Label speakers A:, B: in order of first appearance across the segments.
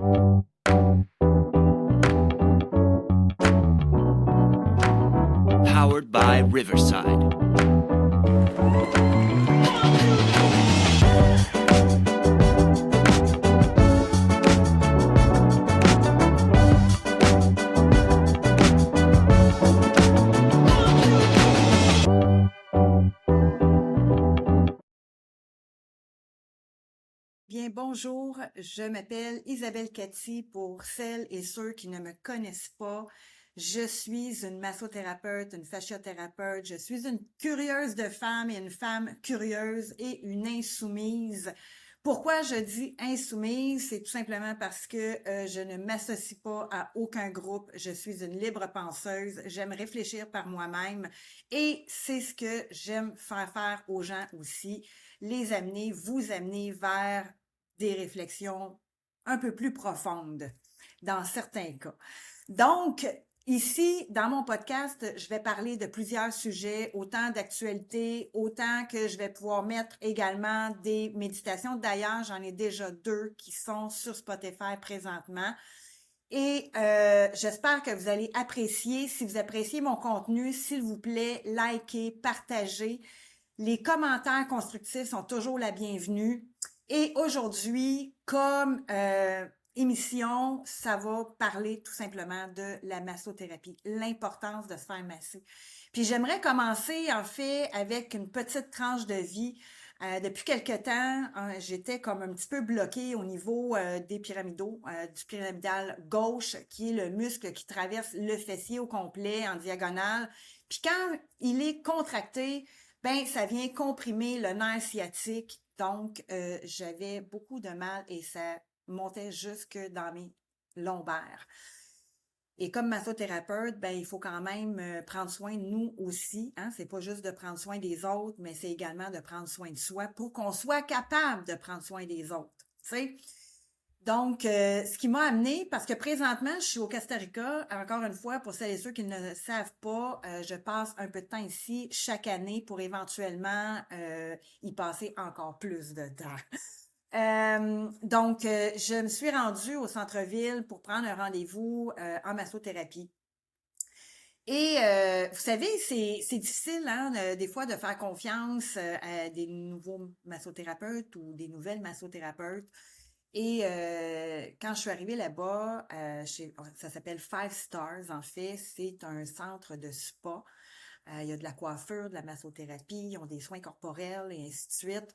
A: Powered by Riverside.
B: Bien, bonjour, je m'appelle Isabelle Cathy. Pour celles et ceux qui ne me connaissent pas, je suis une massothérapeute, une fasciothérapeute, je suis une curieuse de femmes et une femme curieuse et une insoumise. Pourquoi je dis insoumise? C'est tout simplement parce que je ne m'associe pas à aucun groupe, je suis une libre penseuse, j'aime réfléchir par moi-même et c'est ce que j'aime faire aux gens aussi, les amener, vous amener vers des réflexions un peu plus profondes dans certains cas. Donc, ici, dans mon podcast, je vais parler de plusieurs sujets, autant d'actualité, autant que je vais pouvoir mettre également des méditations. D'ailleurs, j'en ai déjà 2 qui sont sur Spotify présentement. Et j'espère que vous allez apprécier. Si vous appréciez mon contenu, s'il vous plaît, likez, partagez. Les commentaires constructifs sont toujours la bienvenue. Et aujourd'hui, comme émission, ça va parler tout simplement de la massothérapie, l'importance de se faire masser. Puis j'aimerais commencer en fait avec une petite tranche de vie. Depuis quelque temps, j'étais comme un petit peu bloquée au niveau des pyramidaux, du pyramidal gauche, qui est le muscle qui traverse le fessier au complet en diagonale. Puis quand il est contracté, ben ça vient comprimer le nerf sciatique. Donc, j'avais beaucoup de mal et ça montait jusque dans mes lombaires. Et comme massothérapeute, ben il faut quand même prendre soin de nous aussi. Hein? C'est pas juste de prendre soin des autres, mais c'est également de prendre soin de soi pour qu'on soit capable de prendre soin des autres. Tu sais? Donc, ce qui m'a amené, parce que présentement, je suis au Costa Rica, encore une fois, pour celles et ceux qui ne le savent pas, je passe un peu de temps ici chaque année pour éventuellement y passer encore plus de temps. Donc, je me suis rendue au centre-ville pour prendre un rendez-vous en massothérapie. Et vous savez, c'est difficile, hein, des fois, de faire confiance à des nouveaux massothérapeutes ou des nouvelles massothérapeutes. Et quand je suis arrivée là-bas, ça s'appelle Five Stars, en fait, c'est un centre de spa. Il y a de la coiffure, de la massothérapie, ils ont des soins corporels et ainsi de suite.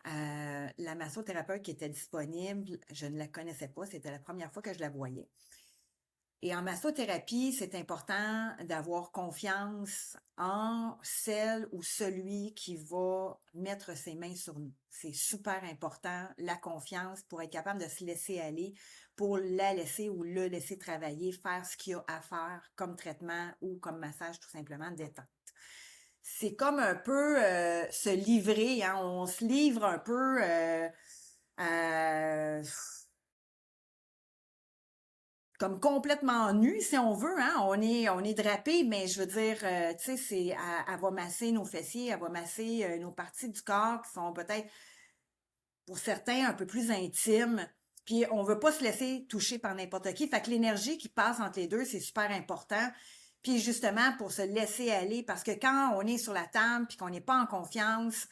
B: La massothérapeute qui était disponible, je ne la connaissais pas, c'était la première fois que je la voyais. Et en massothérapie, c'est important d'avoir confiance en celle ou celui qui va mettre ses mains sur nous. C'est super important, la confiance pour être capable de se laisser aller, pour la laisser ou le laisser travailler, faire ce qu'il y a à faire comme traitement ou comme massage tout simplement détente. C'est comme un peu se livrer, hein? On se livre un peu à comme complètement nu, si on veut, hein. On est drapé, mais je veux dire, tu sais, elle va masser nos fessiers, elle va masser nos parties du corps qui sont peut-être, pour certains, un peu plus intimes. Puis on veut pas se laisser toucher par n'importe qui. Fait que l'énergie qui passe entre les deux, c'est super important. Puis justement, pour se laisser aller, parce que quand on est sur la table puis qu'on n'est pas en confiance,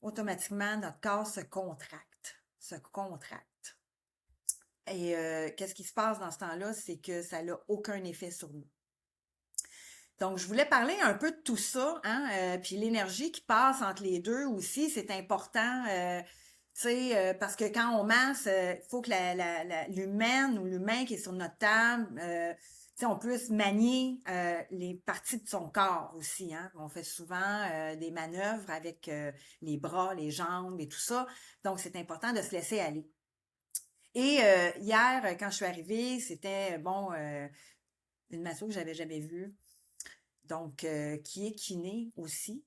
B: automatiquement, notre corps se contracte, se contracte. Et qu'est-ce qui se passe dans ce temps-là? C'est que ça n'a aucun effet sur nous. Donc, je voulais parler un peu de tout ça, hein, puis l'énergie qui passe entre les deux aussi, c'est important, tu sais, parce que quand on masse, il faut que l'humaine ou l'humain qui est sur notre table, tu sais, on puisse manier les parties de son corps aussi, hein. On fait souvent des manœuvres avec les bras, les jambes et tout ça, donc c'est important de se laisser aller. Et hier, quand je suis arrivée, c'était, bon, une masso que j'avais jamais vue, donc qui est kiné aussi.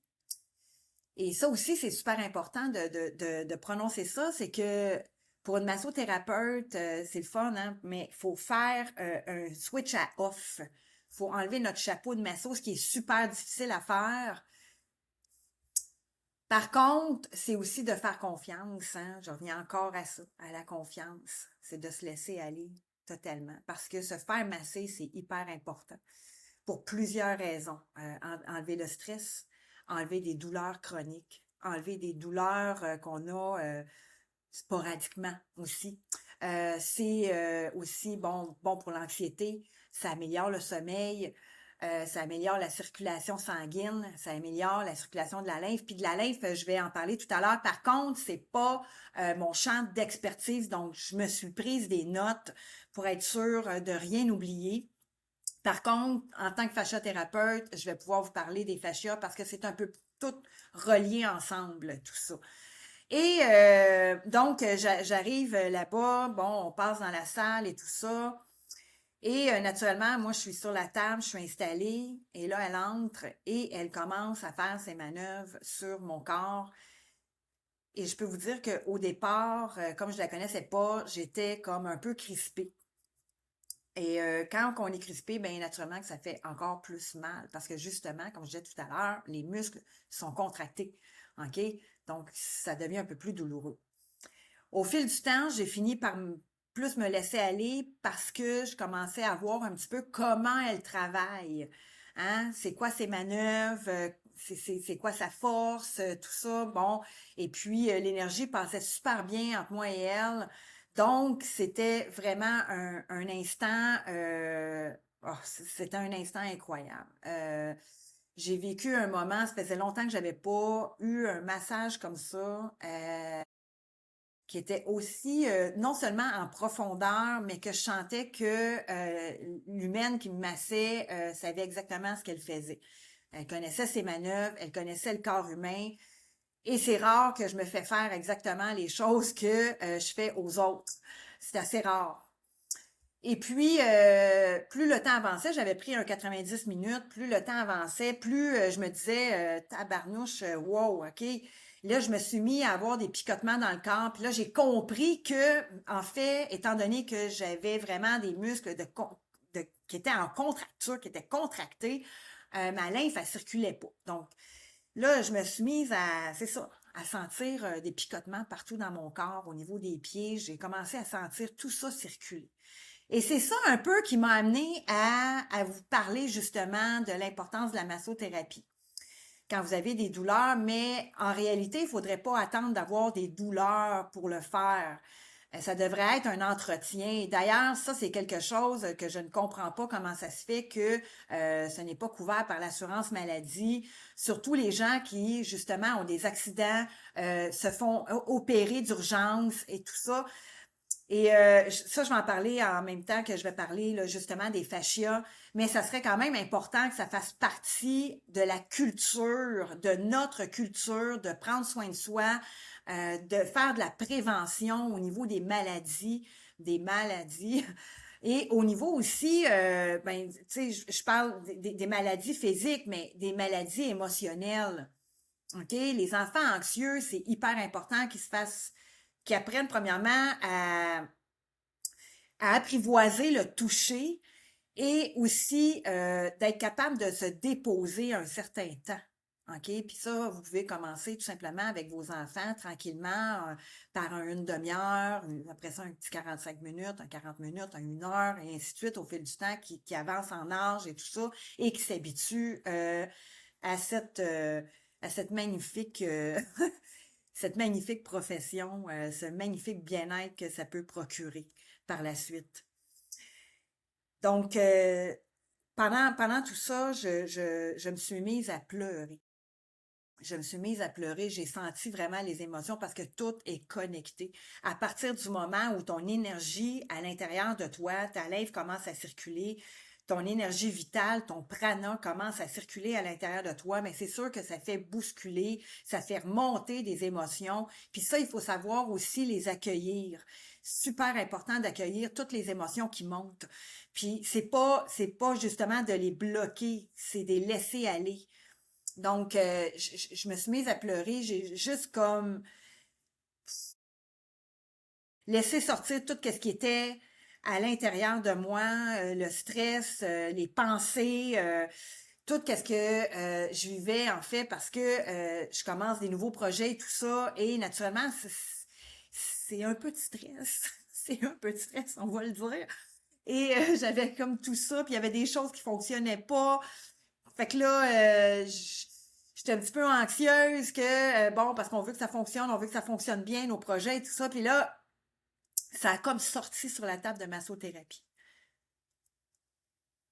B: Et ça aussi, c'est super important de prononcer ça, c'est que pour une massothérapeute, c'est le fun, hein, mais il faut faire un switch à off. Il faut enlever notre chapeau de masso, ce qui est super difficile à faire. Par contre, c'est aussi de faire confiance, hein. Je reviens encore à ça, à la confiance. C'est de se laisser aller totalement. Parce que se faire masser, c'est hyper important pour plusieurs raisons. Enlever le stress, enlever des douleurs chroniques, enlever des douleurs qu'on a sporadiquement aussi. C'est aussi bon pour l'anxiété, ça améliore le sommeil, ça améliore la circulation sanguine, ça améliore la circulation de la lymphe. Puis de la lymphe, je vais en parler tout à l'heure. Par contre, c'est pas mon champ d'expertise, donc je me suis prise des notes pour être sûre de rien oublier. Par contre, en tant que fasciothérapeute, je vais pouvoir vous parler des fascias parce que c'est un peu tout relié ensemble, tout ça. Et donc, j'arrive là-bas, bon, on passe dans la salle et tout ça. Et naturellement, moi, je suis sur la table, je suis installée, et là, elle entre et elle commence à faire ses manœuvres sur mon corps. Et je peux vous dire qu'au départ, comme je la connaissais pas, j'étais comme un peu crispée. Et quand on est crispé, bien naturellement que ça fait encore plus mal parce que justement, comme je disais tout à l'heure, les muscles sont contractés. OK? Donc, ça devient un peu plus douloureux. Au fil du temps, j'ai fini par plus me laisser aller parce que je commençais à voir un petit peu comment elle travaille. Hein? C'est quoi ses manœuvres? C'est quoi sa force? Tout ça. Bon. Et puis, l'énergie passait super bien entre moi et elle. Donc, c'était vraiment un instant, c'était un instant incroyable. J'ai vécu un moment, ça faisait longtemps que j'avais pas eu un massage comme ça, qui était aussi non seulement en profondeur, mais que je sentais que l'humaine qui me massait savait exactement ce qu'elle faisait. Elle connaissait ses manœuvres, elle connaissait le corps humain, et c'est rare que je me fais faire exactement les choses que je fais aux autres. C'est assez rare. Et puis, plus le temps avançait, j'avais pris un 90 minutes, plus le temps avançait, plus je me disais, tabarnouche, wow, OK. Là, je me suis mis à avoir des picotements dans le corps. Puis là, j'ai compris que, en fait, étant donné que j'avais vraiment des muscles qui étaient en contracture, qui étaient contractés, ma lymphe, elle circulait pas. Donc, là, je me suis mise c'est ça, à sentir des picotements partout dans mon corps, au niveau des pieds. J'ai commencé à sentir tout ça circuler. Et c'est ça un peu qui m'a amené à vous parler justement de l'importance de la massothérapie. Quand vous avez des douleurs, mais en réalité, il ne faudrait pas attendre d'avoir des douleurs pour le faire. Ça devrait être un entretien. D'ailleurs, ça, c'est quelque chose que je ne comprends pas comment ça se fait que ce n'est pas couvert par l'assurance maladie. Surtout les gens qui, justement, ont des accidents, se font opérer d'urgence et tout ça. Et ça, je vais en parler en même temps que je vais parler là, justement des fascias, mais ça serait quand même important que ça fasse partie de la culture, de notre culture, de prendre soin de soi, de faire de la prévention au niveau des maladies, et au niveau aussi, ben, tu sais, je parle des maladies physiques, mais des maladies émotionnelles. OK? Les enfants anxieux, c'est hyper important qu'ils apprennent premièrement à apprivoiser le toucher et aussi d'être capable de se déposer un certain temps. OK? Puis ça, vous pouvez commencer tout simplement avec vos enfants tranquillement par une demi-heure, après ça un petit 45 minutes, un 40 minutes, une heure, et ainsi de suite au fil du temps qui avance en âge et tout ça, et qui s'habitue à cette magnifique cette magnifique profession, ce magnifique bien-être que ça peut procurer par la suite. Donc, pendant tout ça, je me suis mise à pleurer. Je me suis mise à pleurer, j'ai senti vraiment les émotions parce que tout est connecté. À partir du moment où ton énergie à l'intérieur de toi, ta lèvre commence à circuler, ton énergie vitale, ton prana commence à circuler à l'intérieur de toi, mais c'est sûr que ça fait bousculer, ça fait remonter des émotions. Puis ça, il faut savoir aussi les accueillir. Super important d'accueillir toutes les émotions qui montent. Puis c'est pas justement de les bloquer, c'est de les laisser aller. Donc, je me suis mise à pleurer. J'ai juste comme laissé sortir tout ce qui était à l'intérieur de moi, le stress, les pensées. tout qu'est-ce que je vivais, en fait, parce que je commence des nouveaux projets et tout ça, et naturellement, c'est un peu de stress. C'est un peu de stress, on va le dire. Et j'avais comme tout ça, puis il y avait des choses qui fonctionnaient pas. Fait que là, j'étais un petit peu anxieuse que, bon, parce qu'on veut que ça fonctionne, on veut que ça fonctionne bien, nos projets et tout ça. Puis là, ça a comme sorti sur la table de massothérapie.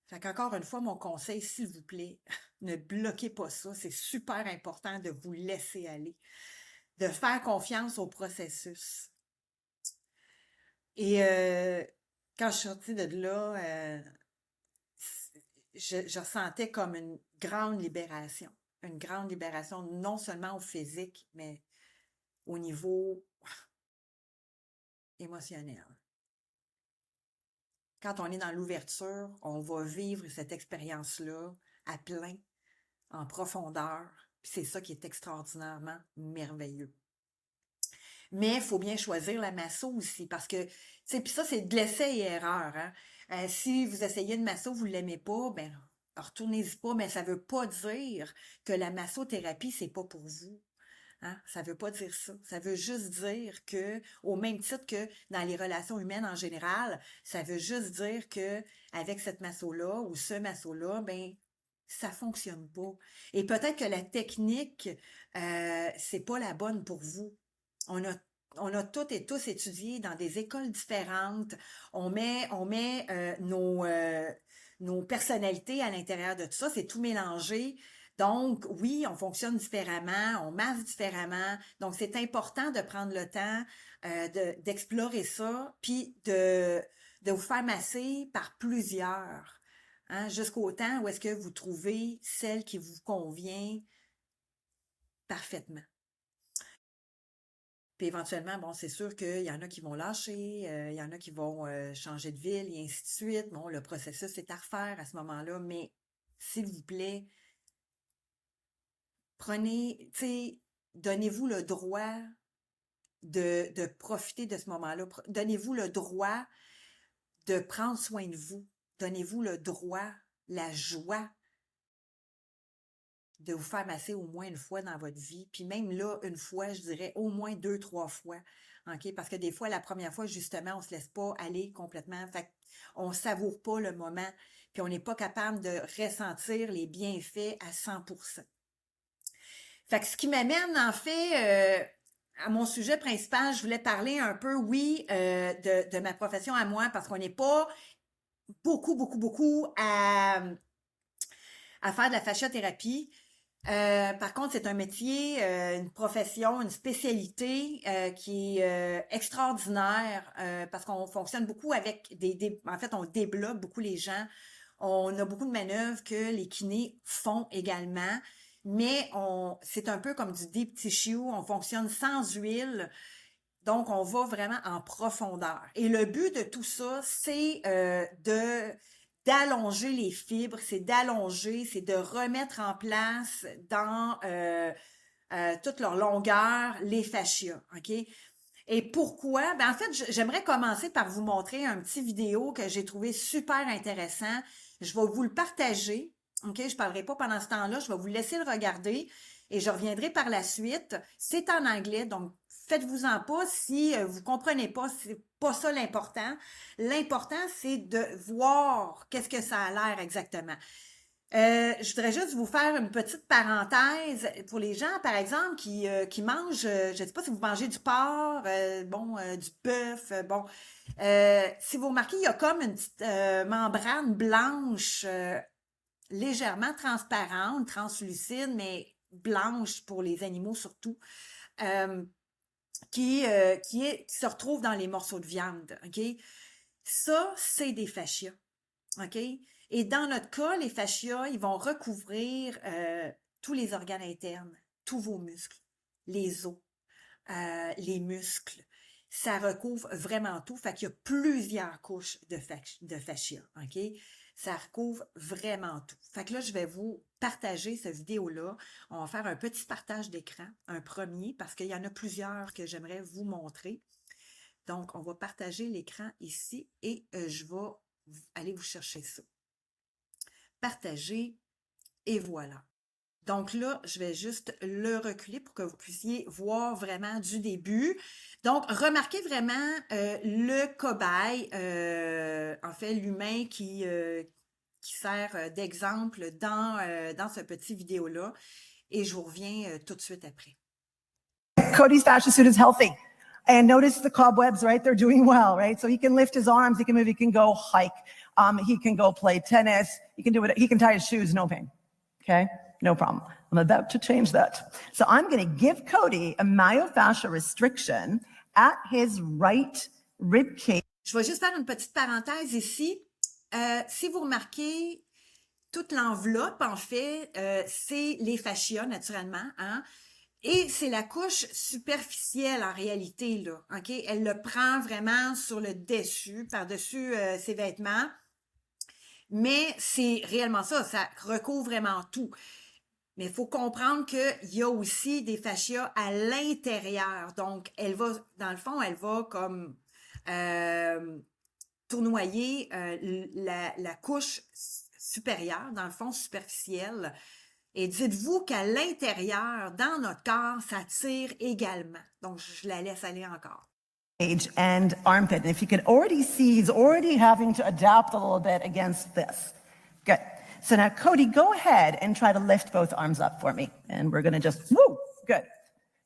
B: Fait qu'encore une fois, mon conseil, s'il vous plaît, ne bloquez pas ça. C'est super important de vous laisser aller, de faire confiance au processus. Et quand je suis sortie de là, je ressentais comme une grande libération. Une grande libération, non seulement au physique, mais au niveau émotionnel. Quand on est dans l'ouverture, on va vivre cette expérience-là à plein, en profondeur. Puis c'est ça qui est extraordinairement merveilleux. Mais il faut bien choisir la masso aussi, parce que, tu sais, puis ça, c'est de l'essai et erreur, hein. Si vous essayez une masso, vous l'aimez pas, ben, retournez-y pas, mais ça veut pas dire que la massothérapie, c'est pas pour vous. Hein? Ça veut pas dire ça. Ça veut juste dire que, au même titre que dans les relations humaines en général, ça veut juste dire que avec cette masso-là ou ce masso-là, ben, ça fonctionne pas. Et peut-être que la technique, c'est pas la bonne pour vous. On a on a toutes et tous étudié dans des écoles différentes. On met nos personnalités à l'intérieur de tout ça. C'est tout mélangé. Donc, oui, on fonctionne différemment, on masse différemment. Donc, c'est important de prendre le temps d'explorer ça, puis de vous faire masser par plusieurs, hein, jusqu'au temps où est-ce que vous trouvez celle qui vous convient parfaitement. Puis éventuellement, bon, c'est sûr qu'il y en a qui vont lâcher, il y en a qui vont changer de ville et ainsi de suite. Bon, le processus est à refaire à ce moment-là, mais s'il vous plaît, prenez, tu sais, donnez-vous le droit de profiter de ce moment-là. Donnez-vous le droit de prendre soin de vous. Donnez-vous le droit, la joie de vous faire masser au moins une fois dans votre vie. Puis même là, une fois, je dirais au moins 2, 3 fois. OK? Parce que des fois, la première fois, justement, on se laisse pas aller complètement. Fait on savoure pas le moment. Puis on n'est pas capable de ressentir les bienfaits à 100%. Fait que ce qui m'amène, en fait, à mon sujet principal, je voulais parler un peu, oui, de ma profession à moi, parce qu'on n'est pas beaucoup à faire de la fasciathérapie. Par contre, c'est un métier, une profession, une spécialité qui est extraordinaire parce qu'on fonctionne beaucoup avec en fait, on débloque beaucoup les gens. On a beaucoup de manœuvres que les kinés font également, mais c'est un peu comme du deep tissue. On fonctionne sans huile. Donc, on va vraiment en profondeur. Et le but de tout ça, c'est d'allonger les fibres, c'est d'allonger, c'est de remettre en place dans toute leur longueur les fascias, OK? Et pourquoi? Ben, en fait, j'aimerais commencer par vous montrer un petit vidéo que j'ai trouvé super intéressant. Je vais vous le partager, OK? Je parlerai pas pendant ce temps-là, je vais vous laisser le regarder et je reviendrai par la suite. C'est en anglais, donc faites-vous-en pas si vous comprenez pas, c'est pas ça l'important. L'important, c'est de voir qu'est-ce que ça a l'air exactement. Je voudrais juste vous faire une petite parenthèse pour les gens, par exemple, qui mangent, je ne sais pas si vous mangez du porc, du bœuf, si vous remarquez, il y a comme une petite membrane blanche, légèrement transparente, translucide, mais blanche pour les animaux surtout, euh, qui se retrouve dans les morceaux de viande, OK? Ça, c'est des fascias. OK? Et dans notre cas, les fascias, ils vont recouvrir tous les organes internes, tous vos muscles, les os, les muscles. Ça recouvre vraiment tout. Fait qu'il y a plusieurs couches de fascia. OK? Ça recouvre vraiment tout. Fait que là, je vais vous partager cette vidéo-là. On va faire un petit partage d'écran, un premier, parce qu'il y en a plusieurs que j'aimerais vous montrer. Donc, on va partager l'écran ici et je vais aller vous chercher ça. Partager. Et voilà. Donc là, je vais juste le reculer pour que vous puissiez voir vraiment du début. Donc, remarquez vraiment le cobaye, en fait, l'humain qui sert d'exemple dans ce petit vidéo-là. Et je vous reviens tout de suite après.
C: Cody's fascia suit is healthy. And notice the cobwebs, right? They're doing well, right? So he can lift his arms, he can move, he can go hike, he can go play tennis, he can do it, he can tie his shoes, no pain. Okay? No problem. I'm about to change that. So I'm going to give Cody a myofascial restriction at his right rib cage.
B: Je vais juste faire une petite parenthèse ici. Si vous remarquez, toute l'enveloppe, en fait, c'est les fascias, naturellement, hein? Et c'est la couche superficielle, en réalité, là, OK? Elle le prend vraiment sur le dessus, par-dessus ses vêtements. Mais c'est réellement ça, ça recouvre vraiment tout. Mais il faut comprendre qu'il y a aussi des fascias à l'intérieur. Donc, elle va, dans le fond, elle va comme tournoyer la couche supérieure, dans le fond, superficielle. Et dites-vous qu'à l'intérieur, dans notre corps, ça tire également. Donc, je la laisse aller encore.
C: And armpit. And if you can already see, he's already having to adapt a little bit against this. Good. So now, Cody, go ahead and try to lift both arms up for me. And we're going to just, woo, good.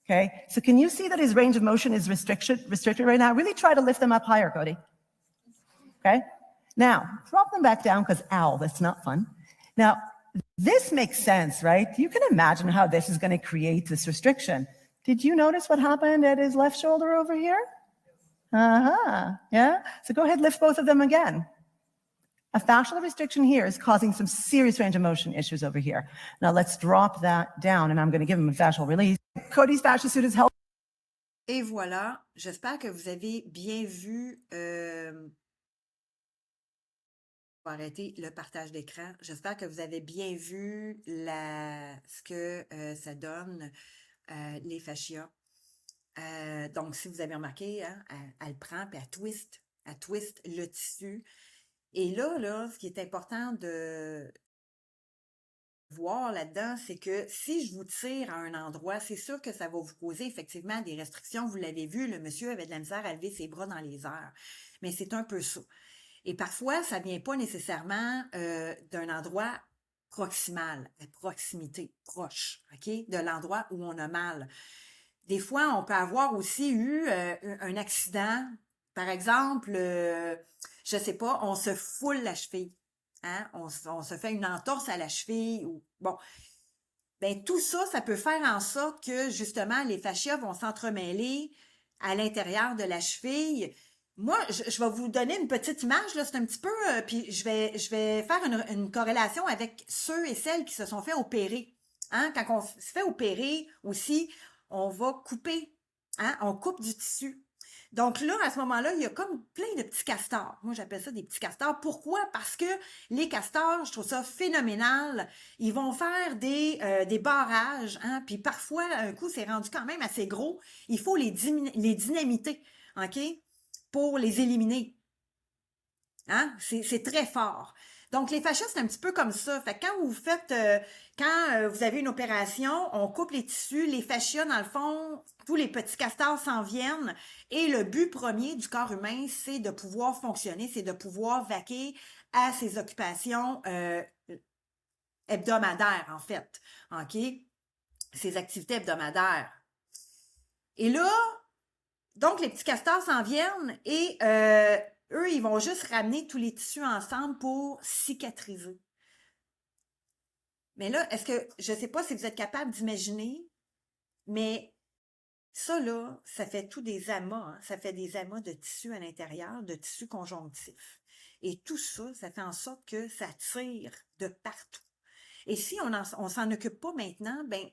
C: Okay. So can you see that his range of motion is restricted right now? Really try to lift them up higher, Cody. Okay. Now, drop them back down because, ow, that's not fun. Now, this makes sense, right? You can imagine how this is going to create this restriction. Did you notice what happened at his left shoulder over here? Yeah? So go ahead, lift both of them again. A fascial restriction here is causing some serious range of motion issues over here. Now let's drop that down, and I'm going to give him a fascial release. Cody's fascia suit is healthy.
B: Et voilà, j'espère que vous avez bien vu. Je vais arrêter le partage d'écran. J'espère que vous avez bien vu ce que ça donne, les fascias. Donc, si vous avez remarqué, hein, elle prend puis elle twist le tissu. Et là, ce qui est important de voir là-dedans, c'est que si je vous tire à un endroit, c'est sûr que ça va vous causer effectivement des restrictions. Vous l'avez vu, le monsieur avait de la misère à lever ses bras dans les airs. Mais c'est un peu ça. Et parfois, ça ne vient pas nécessairement d'un endroit proximal, à proximité, proche, OK, de l'endroit où on a mal. Des fois, on peut avoir aussi eu un accident. Par exemple, je sais pas, on se foule la cheville. Hein? On se fait une entorse à la cheville. Ou bon, ben tout ça, ça peut faire en sorte que justement les fascias vont s'entremêler à l'intérieur de la cheville. Moi, je vais vous donner une petite image, là, c'est un petit peu, puis je vais faire une corrélation avec ceux et celles qui se sont fait opérer. Hein? Quand on se fait opérer aussi, on va couper, hein? On coupe du tissu. Donc là, à ce moment-là, il y a comme plein de petits castors. Moi, j'appelle ça des petits castors. Pourquoi? Parce que les castors, je trouve ça phénoménal. Ils vont faire des barrages, hein? Puis parfois, un coup, c'est rendu quand même assez gros. Il faut les dynamiter, OK? Pour les éliminer. Hein? C'est très fort. Donc, les fascias, c'est un petit peu comme ça. Fait que quand vous faites, quand vous avez une opération, on coupe les tissus, les fascias, dans le fond, tous les petits castors s'en viennent. Et le but premier du corps humain, c'est de pouvoir fonctionner, c'est de pouvoir vaquer à ses occupations hebdomadaires, en fait. OK? Ses activités hebdomadaires. Et là, donc, les petits castors s'en viennent et eux, ils vont juste ramener tous les tissus ensemble pour cicatriser. Mais là, je ne sais pas si vous êtes capable d'imaginer, mais ça, là, ça fait tout des amas, hein? Ça fait des amas de tissu à l'intérieur, de tissu conjonctif. Et tout ça, ça fait en sorte que ça tire de partout. Et si on s'en occupe pas maintenant, ben,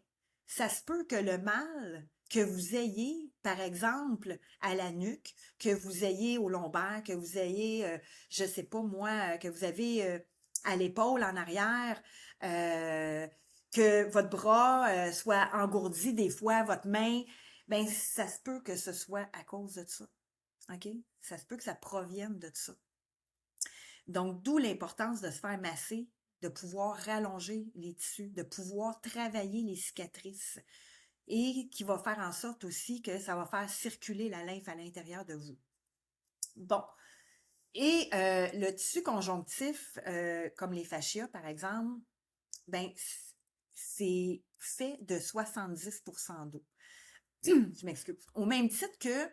B: ça se peut que le mal que vous ayez, par exemple, à la nuque, que vous ayez au lombaire, que vous ayez, je sais pas moi, que vous avez à l'épaule en arrière, que votre bras soit engourdi des fois, votre main, ben ça se peut que ce soit à cause de ça. OK? Ça se peut que ça provienne de ça. Donc, d'où l'importance de se faire masser de pouvoir rallonger les tissus, de pouvoir travailler les cicatrices et qui va faire en sorte aussi que ça va faire circuler la lymphe à l'intérieur de vous. Bon. Et le tissu conjonctif, comme les fascias, par exemple, ben c'est fait de 70% d'eau. Je m'excuse. Au même titre que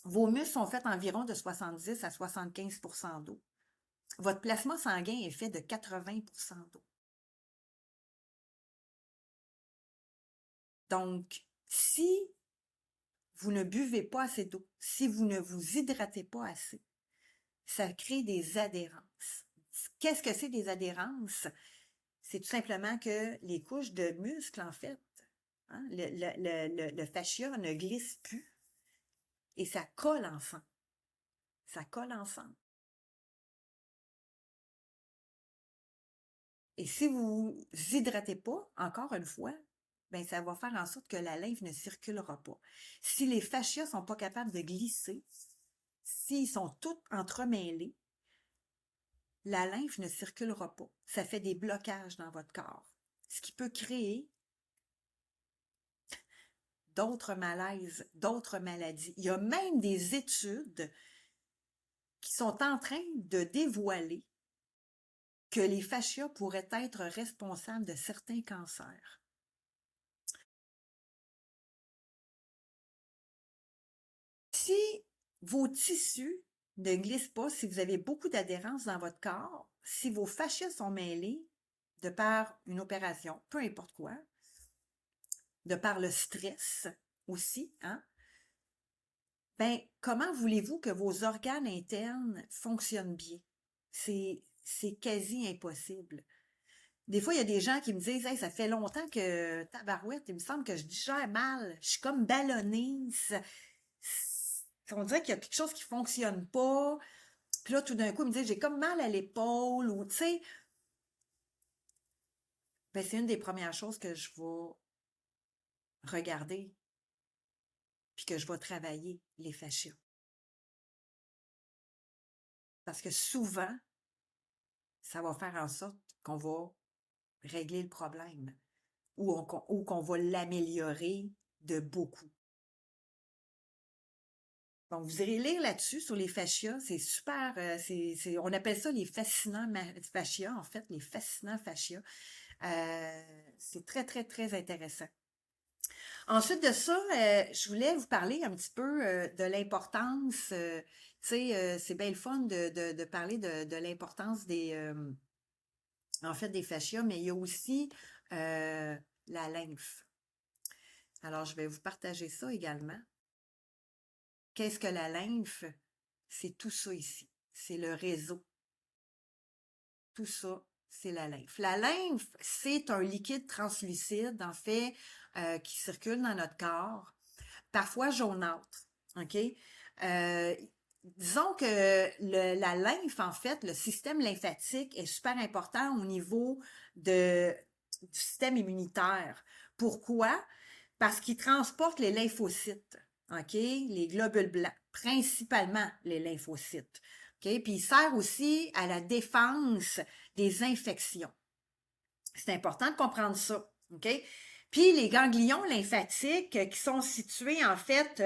B: vos muscles sont faits environ de 70 à 75% d'eau. Votre plasma sanguin est fait de 80% d'eau. Donc, si vous ne buvez pas assez d'eau, si vous ne vous hydratez pas assez, ça crée des adhérences. Qu'est-ce que c'est des adhérences? C'est tout simplement que les couches de muscles, en fait, hein, le fascia ne glisse plus et ça colle ensemble. Ça colle ensemble. Et si vous hydratez pas, encore une fois, ben ça va faire en sorte que la lymphe ne circulera pas. Si les fascias sont pas capables de glisser, s'ils sont tous entremêlés, la lymphe ne circulera pas. Ça fait des blocages dans votre corps, ce qui peut créer d'autres malaises, d'autres maladies. Il y a même des études qui sont en train de dévoiler que les fascias pourraient être responsables de certains cancers. Si vos tissus ne glissent pas, si vous avez beaucoup d'adhérence dans votre corps, si vos fascias sont mêlés de par une opération, peu importe quoi, de par le stress aussi, hein, ben, comment voulez-vous que vos organes internes fonctionnent bien? C'est quasi impossible. Des fois, il y a des gens qui me disent « Hey, ça fait longtemps que tabarouette, il me semble que je digère mal, je suis comme ballonnée, on dirait qu'il y a quelque chose qui fonctionne pas. » Puis là, tout d'un coup, ils me disent « J'ai comme mal à l'épaule. » ou tu sais, ben, c'est une des premières choses que je vais regarder puis que je vais travailler, les fascias. Parce que souvent, ça va faire en sorte qu'on va régler le problème ou qu'on va l'améliorer de beaucoup. Donc, vous irez lire là-dessus, sur les fascias. C'est super, on appelle ça les fascinants fascias, en fait, les fascinants fascias. C'est très, très, très intéressant. Ensuite de ça, je voulais vous parler un petit peu de l'importance, tu sais, c'est bien le fun de parler de l'importance en fait, des fascias, mais il y a aussi la lymphe. Alors, je vais vous partager ça également. Qu'est-ce que la lymphe? C'est tout ça ici. C'est le réseau. Tout ça, c'est la lymphe. La lymphe, c'est un liquide translucide, en fait, qui circule dans notre corps, parfois jaunâtre. OK? Disons que la lymphe, en fait, le système lymphatique est super important au niveau du système immunitaire. Pourquoi? Parce qu'il transporte les lymphocytes, OK? Les globules blancs, principalement les lymphocytes. OK? Puis il sert aussi à la défense des infections. C'est important de comprendre ça. OK? Puis les ganglions lymphatiques qui sont situés, en fait,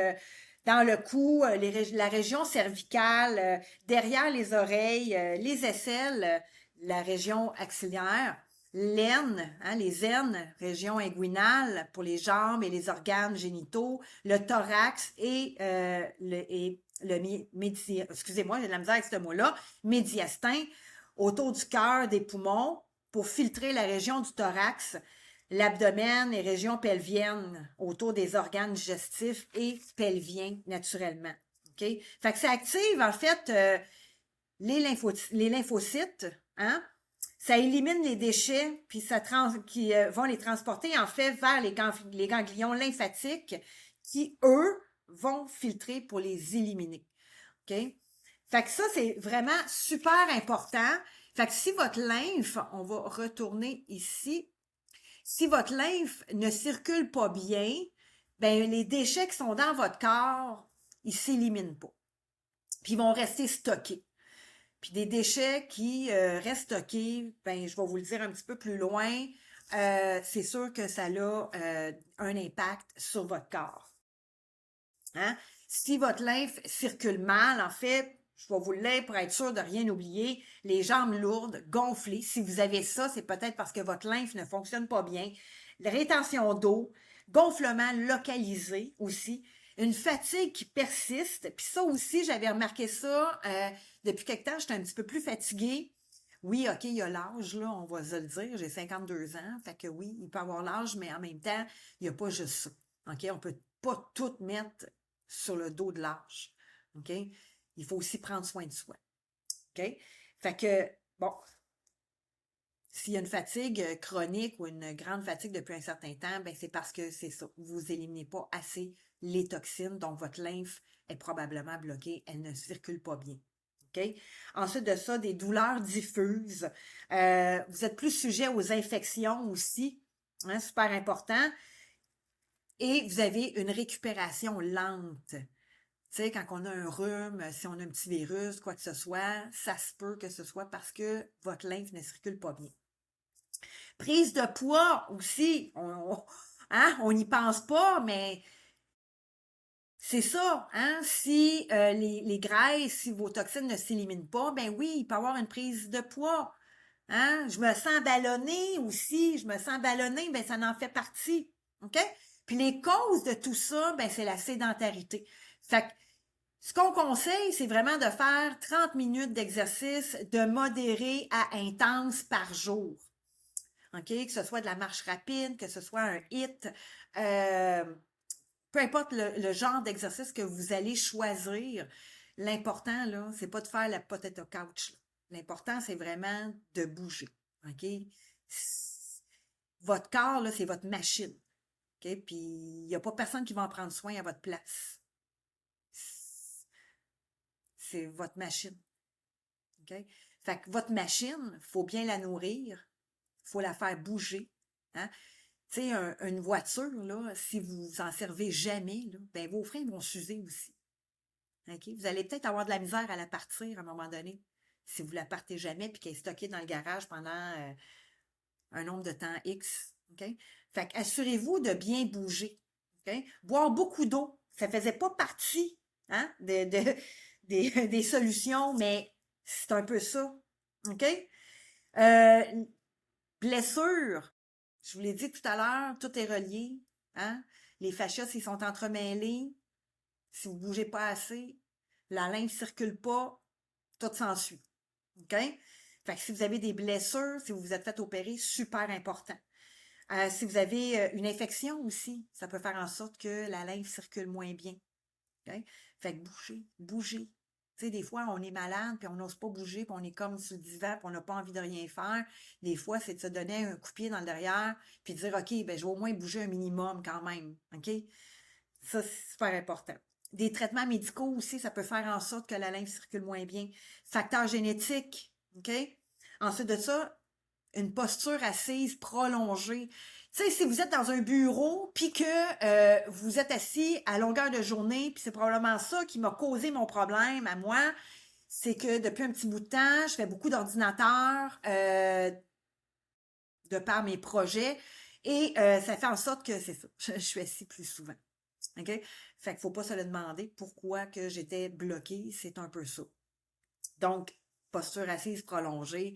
B: dans le cou, la région cervicale, derrière les oreilles, les aisselles, la région axillaire, l'aine, hein, les aines, région inguinale pour les jambes et les organes génitaux, le thorax et excusez-moi, j'ai de la misère avec ce mot-là, médiastin, autour du cœur, des poumons, pour filtrer la région du thorax, l'abdomen et région pelvienne, autour des organes digestifs et pelviens, naturellement. OK? Fait que ça active, en fait, les lymphocytes, hein? Ça élimine les déchets, puis qui vont les transporter, en fait, vers les ganglions lymphatiques qui, eux, vont filtrer pour les éliminer. OK? Fait que ça, c'est vraiment super important. Fait que si votre lymphe, on va retourner ici, si votre lymphe ne circule pas bien, ben les déchets qui sont dans votre corps, ils s'éliminent pas. Puis ils vont rester stockés. Puis des déchets qui restent stockés, ben je vais vous le dire un petit peu plus loin, c'est sûr que ça a un impact sur votre corps. Hein? Si votre lymphe circule mal, en fait, je vais vous le lire pour être sûr de rien oublier, les jambes lourdes, gonflées, si vous avez ça, c'est peut-être parce que votre lymphe ne fonctionne pas bien. La rétention d'eau, gonflement localisé aussi, une fatigue qui persiste. Puis ça aussi, j'avais remarqué ça depuis quelque temps, j'étais un petit peu plus fatiguée. Oui, OK, il y a l'âge, là, on va se le dire, j'ai 52 ans, fait que oui, il peut avoir l'âge, mais en même temps, il n'y a pas juste ça. OK, on peut pas tout mettre sur le dos de l'âge. OK? Il faut aussi prendre soin de soi. OK? Fait que, bon, s'il y a une fatigue chronique ou une grande fatigue depuis un certain temps, ben c'est parce que c'est ça. Vous éliminez pas assez les toxines, donc votre lymphe est probablement bloquée, elle ne circule pas bien. OK? Ensuite de ça, des douleurs diffuses. Vous êtes plus sujet aux infections aussi, hein, super important. Et vous avez une récupération lente. Tu sais, quand on a un rhume, si on a un petit virus, quoi que ce soit, ça se peut que ce soit parce que votre lymphe ne circule pas bien. Prise de poids aussi, on n'y pense pas, mais c'est ça, hein? Si les graisses, si vos toxines ne s'éliminent pas, ben oui, il peut y avoir une prise de poids. Hein? Je me sens ballonnée aussi, je me sens ballonnée, ben ça en fait partie. OK? Puis les causes de tout ça, ben c'est la sédentarité. Fait que ce qu'on conseille, c'est vraiment de faire 30 minutes d'exercice de modéré à intense par jour. OK? Que ce soit de la marche rapide, que ce soit un HIIT, peu importe le genre d'exercice que vous allez choisir, l'important, là, c'est pas de faire la potato couch. L'important, c'est vraiment de bouger. OK? Votre corps, là, c'est votre machine. OK? Puis, il n'y a pas personne qui va en prendre soin à votre place. C'est votre machine. OK? Fait que votre machine, il faut bien la nourrir. Il faut la faire bouger. Hein? Tu sais, une voiture, là, si vous en servez jamais, là, ben vos freins vont s'user aussi. Okay? Vous allez peut-être avoir de la misère à la partir à un moment donné, si vous la partez jamais puis qu'elle est stockée dans le garage pendant un nombre de temps X. Okay? Fait assurez-vous de bien bouger. Okay? Boire beaucoup d'eau, ça faisait pas partie hein, des solutions, mais c'est un peu ça. OK? Blessure. Je vous l'ai dit tout à l'heure, tout est relié. Hein? Les fascias, s'ils sont entremêlés, si vous ne bougez pas assez, la lymphe ne circule pas, tout s'ensuit. OK? Fait que si vous avez des blessures, si vous vous êtes fait opérer, super important. Si vous avez une infection aussi, ça peut faire en sorte que la lymphe circule moins bien. Okay? Fait que bougez. Tu sais, des fois, on est malade, puis on n'ose pas bouger, puis on est comme sur le divan, puis on n'a pas envie de rien faire. Des fois, c'est de se donner un coup de pied dans le derrière, puis de dire, OK, ben je vais au moins bouger un minimum quand même. OK? Ça, c'est super important. Des traitements médicaux aussi, ça peut faire en sorte que la lymphe circule moins bien. Facteurs génétiques, OK? Ensuite de ça, une posture assise prolongée. Tu sais, si vous êtes dans un bureau, puis que vous êtes assis à longueur de journée, puis c'est probablement ça qui m'a causé mon problème à moi, c'est que depuis un petit bout de temps, je fais beaucoup d'ordinateurs de par mes projets, et ça fait en sorte que c'est ça, je suis assis plus souvent. OK? Fait qu'il faut pas se le demander pourquoi que j'étais bloquée, c'est un peu ça. Donc, posture assise prolongée.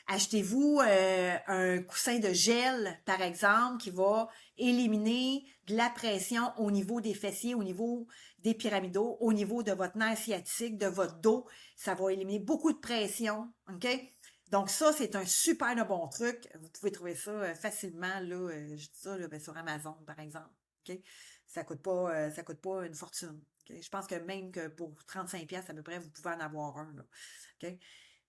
B: Achetez-vous un coussin de gel, par exemple, qui va éliminer de la pression au niveau des fessiers, au niveau des pyramidaux, au niveau de votre nerf sciatique, de votre dos. Ça va éliminer beaucoup de pression. OK? Donc, ça, c'est un super de bon truc. Vous pouvez trouver ça facilement, là, je dis ça là, sur Amazon, par exemple. OK? Ça coûte pas une fortune. Okay? Je pense que même que pour 35$ à peu près, vous pouvez en avoir un. Là. OK?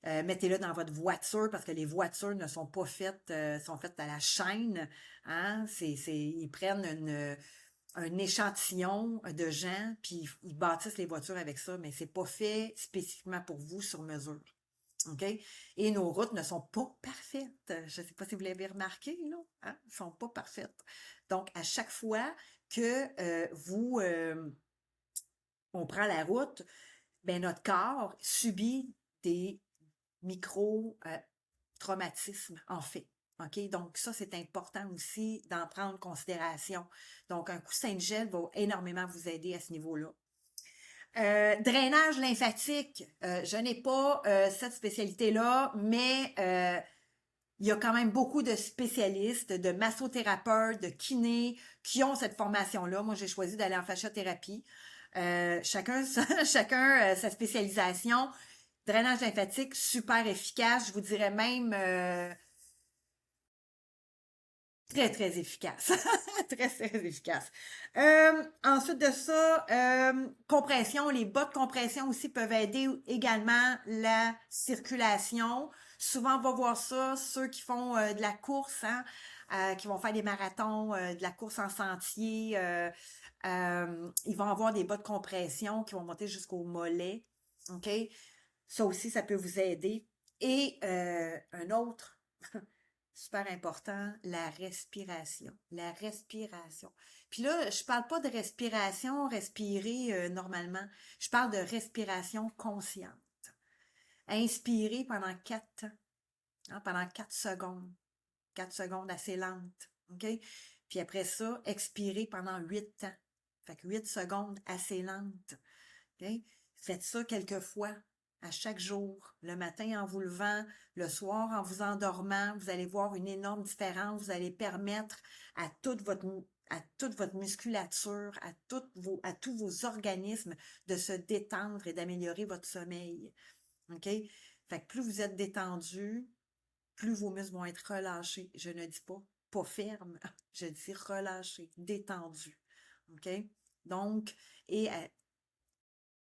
B: Mettez-le dans votre voiture parce que les voitures ne sont pas faites, sont faites à la chaîne. Hein? Ils prennent un échantillon de gens, puis ils bâtissent les voitures avec ça, mais c'est pas fait spécifiquement pour vous sur mesure. OK? Et nos routes ne sont pas parfaites. Je ne sais pas si vous l'avez remarqué, là. Hein? Elles ne sont pas parfaites. Donc, à chaque fois que on prend la route, ben notre corps subit des micro-traumatismes, en fait. OK? Donc, ça, c'est important aussi d'en prendre en considération. Donc, un coussin de gel va énormément vous aider à ce niveau-là. Drainage lymphatique, je n'ai pas cette spécialité-là, mais il y a quand même beaucoup de spécialistes, de massothérapeutes, de kinés qui ont cette formation-là. Moi, j'ai choisi d'aller en fasciothérapie. Chacun sa spécialisation. Drainage lymphatique, super efficace. Je vous dirais même très, très efficace. Très, très efficace. Ensuite de ça, compression. Les bas de compression aussi peuvent aider également la circulation. Souvent, on va voir ça, ceux qui font de la course, hein, qui vont faire des marathons, de la course en sentier. Ils vont avoir des bas de compression qui vont monter jusqu'au mollet. OK? Ça aussi, ça peut vous aider. Et un autre super important, la respiration. La respiration. Puis là, je parle pas de respiration, respirer normalement. Je parle de respiration consciente. Inspirer pendant 4 temps, hein, pendant 4 secondes. 4 secondes assez lentes. OK? Puis après ça, expirer pendant 8 temps. Fait que 8 secondes assez lentes. OK? Faites ça quelques fois, à chaque jour, le matin en vous levant, le soir en vous endormant, vous allez voir une énorme différence. Vous allez permettre à toute votre musculature, à tous vos organismes de se détendre et d'améliorer votre sommeil. OK? Fait que plus vous êtes détendu, plus vos muscles vont être relâchés. Je ne dis pas ferme, je dis relâchés, détendus. OK? Donc, et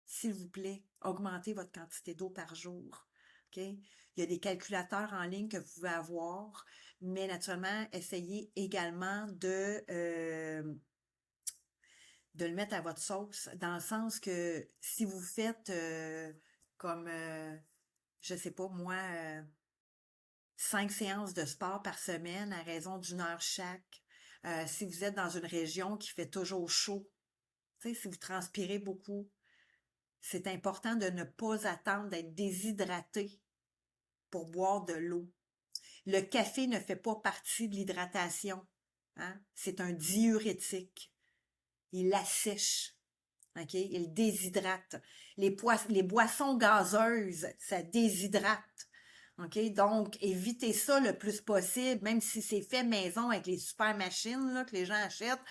B: s'il vous plaît, augmentez votre quantité d'eau par jour. OK? Il y a des calculateurs en ligne que vous pouvez avoir, mais naturellement, essayez également de le mettre à votre sauce, dans le sens que si vous faites comme, je sais pas moi, 5 séances de sport par semaine à raison d'1 heure chaque, si vous êtes dans une région qui fait toujours chaud, tu sais, si vous transpirez beaucoup, c'est important de ne pas attendre d'être déshydraté pour boire de l'eau. Le café ne fait pas partie de l'hydratation. Hein? C'est un diurétique. Il assèche. OK? Il déshydrate. Les boissons gazeuses, ça déshydrate. OK? Donc, évitez ça le plus possible, même si c'est fait maison avec les super machines là, que les gens achètent.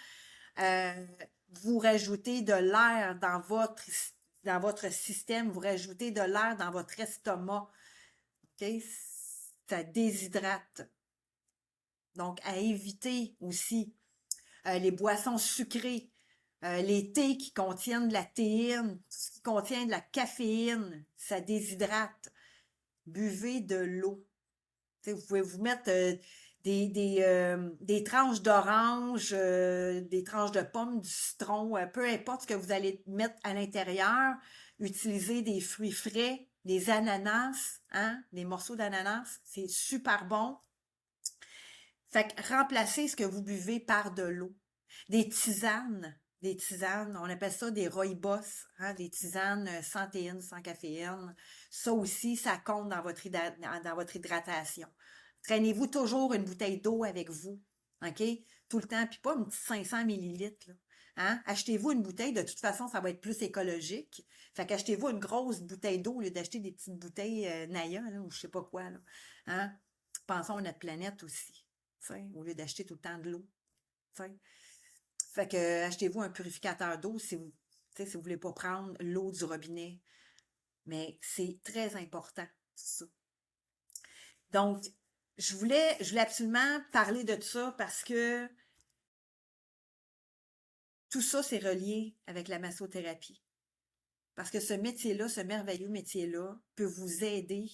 B: Vous rajoutez de l'air dans votre système, vous rajoutez de l'air dans votre estomac. OK? Ça déshydrate. Donc, à éviter aussi les boissons sucrées, les thés qui contiennent de la théine, ce qui contient de la caféine, ça déshydrate. Buvez de l'eau. Vous pouvez vous mettre des tranches d'orange, des tranches de pommes, du citron, peu importe ce que vous allez mettre à l'intérieur. Utilisez des fruits frais, des ananas, hein, des morceaux d'ananas, c'est super bon. Fait que remplacez ce que vous buvez par de l'eau. Des tisanes, on appelle ça des rooibos, hein, des tisanes sans théine, sans caféine. Ça aussi, ça compte dans votre hydratation. Traînez-vous toujours une bouteille d'eau avec vous, OK? Tout le temps, puis pas une petite 500 millilitres, là. Hein? Achetez-vous une bouteille, de toute façon, ça va être plus écologique. Fait qu'achetez-vous une grosse bouteille d'eau au lieu d'acheter des petites bouteilles Naya, là, ou je sais pas quoi, là. Hein? Pensons à notre planète aussi, t'sais, au lieu d'acheter tout le temps de l'eau. T'sais. Fait que achetez-vous un purificateur d'eau si vous voulez pas prendre l'eau du robinet. Mais c'est très important, ça. Donc, je voulais absolument parler de ça parce que tout ça, c'est relié avec la massothérapie. Parce que ce métier-là, ce merveilleux métier-là, peut vous aider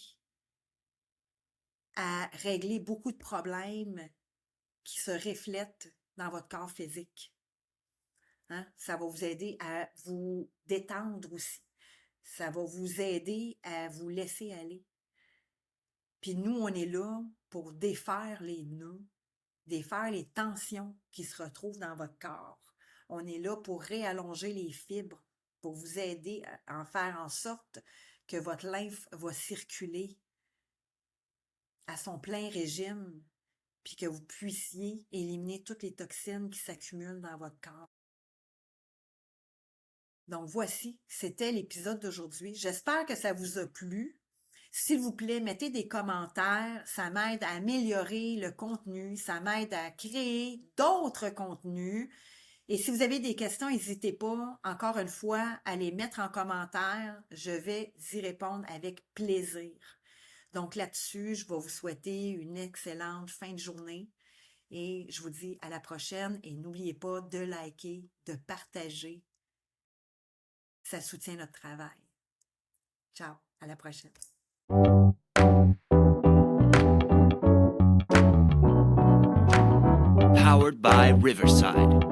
B: à régler beaucoup de problèmes qui se reflètent dans votre corps physique. Hein? Ça va vous aider à vous détendre aussi. Ça va vous aider à vous laisser aller. Puis nous, on est là pour défaire les nœuds, défaire les tensions qui se retrouvent dans votre corps. On est là pour réallonger les fibres, pour vous aider à en faire en sorte que votre lymphe va circuler à son plein régime, puis que vous puissiez éliminer toutes les toxines qui s'accumulent dans votre corps. Donc voici, c'était l'épisode d'aujourd'hui. J'espère que ça vous a plu. S'il vous plaît, mettez des commentaires. Ça m'aide à améliorer le contenu. Ça m'aide à créer d'autres contenus. Et si vous avez des questions, n'hésitez pas, encore une fois, à les mettre en commentaire. Je vais y répondre avec plaisir. Donc là-dessus, je vais vous souhaiter une excellente fin de journée. Et je vous dis à la prochaine. Et n'oubliez pas de liker, de partager. Ça soutient notre travail. Ciao, à la prochaine.
A: Powered by Riverside.